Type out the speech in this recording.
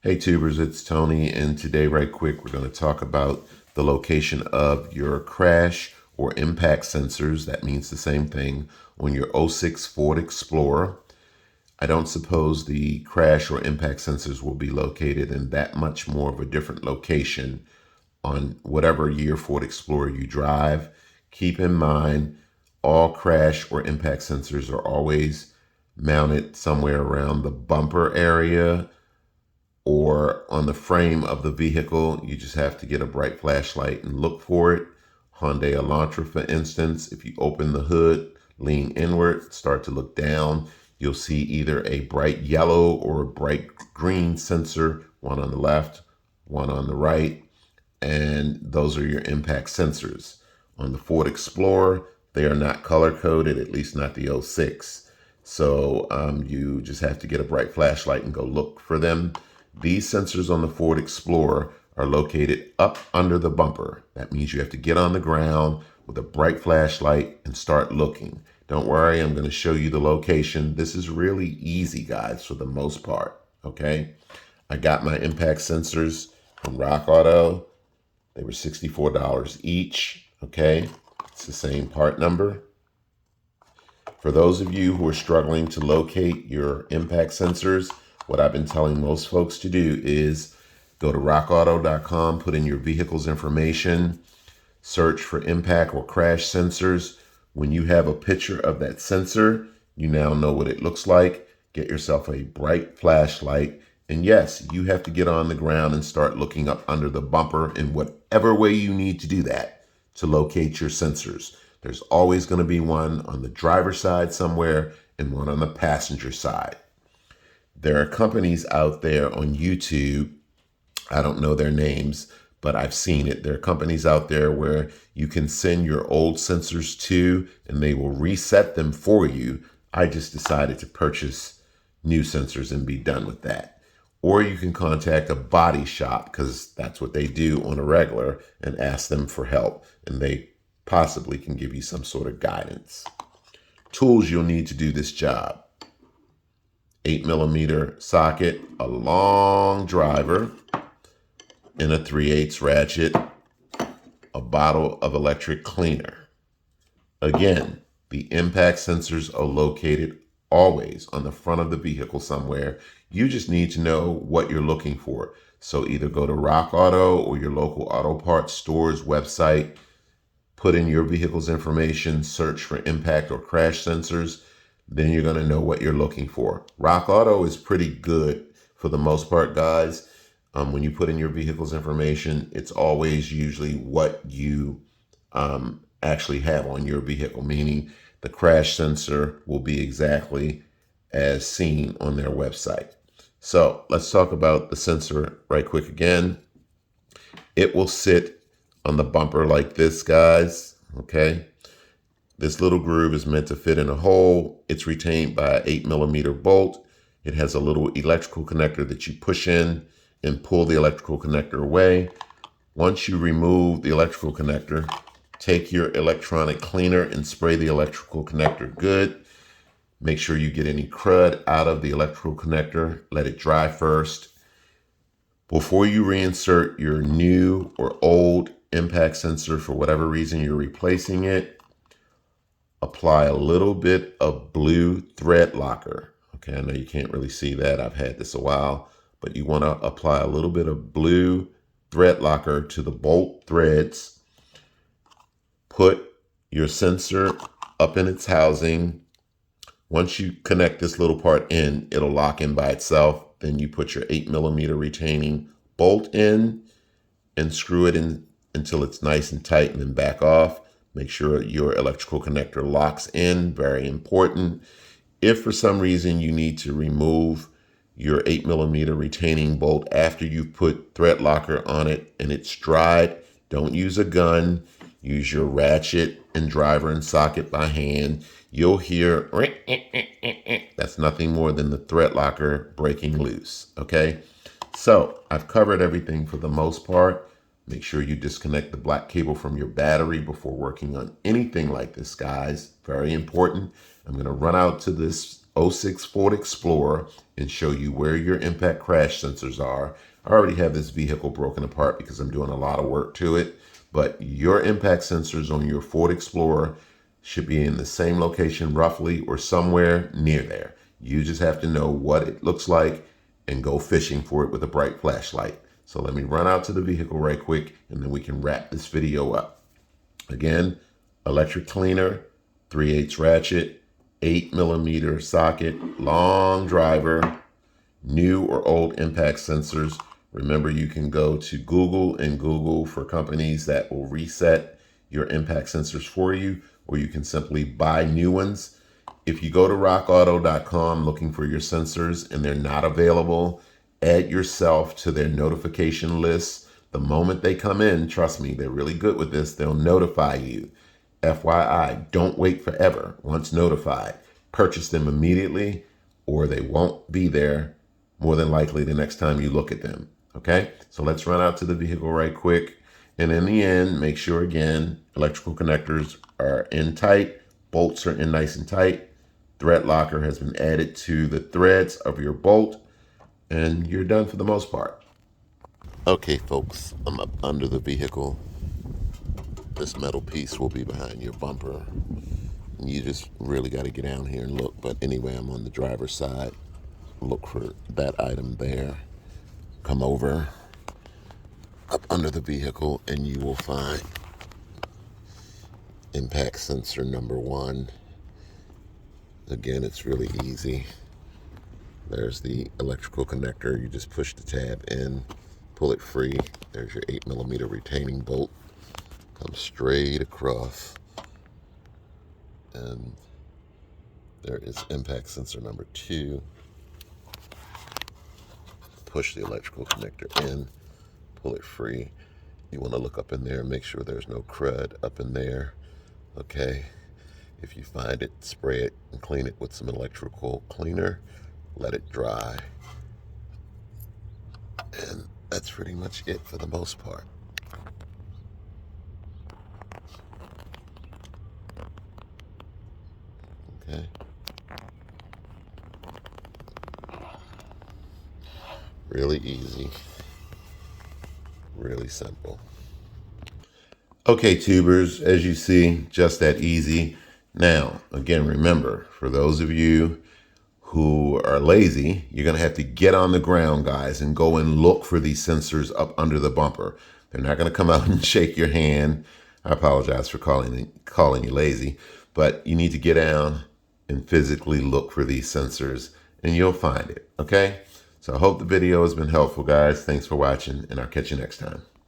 Hey tubers, it's Tony, and today right quick we're going to talk about the location of your crash or impact sensors. That means the same thing on your '06 Ford Explorer. I don't suppose the crash or impact sensors will be located in that much more of a different location on whatever year Ford Explorer you drive. Keep in mind, all crash or impact sensors are always mounted somewhere around the bumper area or on the frame of the vehicle. You just have to get a bright flashlight and look for it. Hyundai Elantra, for instance, if you open the hood, lean inward, start to look down, you'll see either a bright yellow or a bright green sensor, one on the left, one on the right, and those are your impact sensors. On the Ford Explorer, they are not color coded, at least not the '06. So you just have to get a bright flashlight and go look for them. These sensors on the Ford Explorer are located up under the bumper. That means you have to get on the ground with a bright flashlight and start looking. Don't worry, I'm going to show you the location. This is really easy, guys, for the most part. Okay. I got my impact sensors from Rock Auto. They were $64 each. Okay. It's the same part number. For those of you who are struggling to locate your impact sensors, what I've been telling most folks to do is go to rockauto.com, put in your vehicle's information, search for impact or crash sensors. When you have a picture of that sensor, you now know what it looks like. Get yourself a bright flashlight. And yes, you have to get on the ground and start looking up under the bumper in whatever way you need to do that to locate your sensors. There's always going to be one on the driver's side somewhere and one on the passenger side. There are companies out there on YouTube, I don't know their names, but I've seen it. There are companies out there where you can send your old sensors to and they will reset them for you. I just decided to purchase new sensors and be done with that. Or you can contact a body shop, because that's what they do on a regular, and ask them for help, and they possibly can give you some sort of guidance. Tools you'll need to do this job: 8mm socket, a long driver, and a 3/8 ratchet, a bottle of electric cleaner. Again, the impact sensors are located always on the front of the vehicle somewhere. You just need to know what you're looking for. So either go to Rock Auto or your local auto parts store's website, put in your vehicle's information, search for impact or crash sensors, then you're going to know what you're looking for. Rock Auto is pretty good for the most part, guys. When you put in your vehicle's information, it's always usually what you actually have on your vehicle, meaning the crash sensor will be exactly as seen on their website. So let's talk about the sensor right quick again. It will sit on the bumper like this, guys. Okay. This little groove is meant to fit in a hole. It's retained by an 8mm bolt. It has a little electrical connector that you push in and pull the electrical connector away. Once you remove the electrical connector, take your electronic cleaner and spray the electrical connector good. Make sure you get any crud out of the electrical connector. Let it dry first. Before you reinsert your new or old impact sensor, for whatever reason you're replacing it, apply a little bit of blue thread locker. Okay, I know you can't really see that. I've had this a while, but you want to apply a little bit of blue thread locker to the bolt threads. Put your sensor up in its housing. Once you connect this little part in, it'll lock in by itself. Then you put your 8mm retaining bolt in and screw it in until it's nice and tight, and then back off. Make sure your electrical connector locks in, very important. If for some reason you need to remove your 8mm retaining bolt after you've put thread locker on it and it's dried, don't use a gun. Use your ratchet and driver and socket by hand. You'll hear, that's nothing more than the thread locker breaking loose, okay? So I've covered everything for the most part. Make sure you disconnect the black cable from your battery before working on anything like this, guys. Very important. I'm going to run out to this '06 Ford Explorer and show you where your impact crash sensors are. I already have this vehicle broken apart because I'm doing a lot of work to it, but your impact sensors on your Ford Explorer should be in the same location roughly or somewhere near there. You just have to know what it looks like and go fishing for it with a bright flashlight. So let me run out to the vehicle right quick and then we can wrap this video up. Again, electric cleaner, 3/8 ratchet, 8mm socket, long driver, new or old impact sensors. Remember, you can go to Google and Google for companies that will reset your impact sensors for you, or you can simply buy new ones. If you go to rockauto.com looking for your sensors and they're not available, add yourself to their notification list. The moment they come in, trust me, they're really good with this, they'll notify you. FYI, don't wait forever. Once notified, purchase them immediately or they won't be there more than likely the next time you look at them. Okay, so let's run out to the vehicle right quick. And in the end, make sure again, electrical connectors are in tight, bolts are in nice and tight. Thread locker has been added to the threads of your bolt, and you're done for the most part. Okay, folks, I'm up under the vehicle. This metal piece will be behind your bumper. You just really got to get down here and look. But anyway, I'm on the driver's side. Look for that item there. Come over up under the vehicle and you will find impact sensor number 1. Again, it's really easy. There's the electrical connector. You just push the tab in, pull it free. There's your 8mm retaining bolt. Comes straight across. And there is impact sensor number 2. Push the electrical connector in, pull it free. You want to look up in there and make sure there's no crud up in there. Okay. If you find it, spray it and clean it with some electrical cleaner. Let it dry. And that's pretty much it for the most part. Okay. Really easy. Really simple. Okay, tubers, as you see, just that easy. Now, again, remember, for those of you who are lazy, you're going to have to get on the ground, guys, and go and look for these sensors up under the bumper. They're not going to come out and shake your hand. I apologize for calling you lazy, but you need to get down and physically look for these sensors, and you'll find it, okay? So I hope the video has been helpful, guys. Thanks for watching, and I'll catch you next time.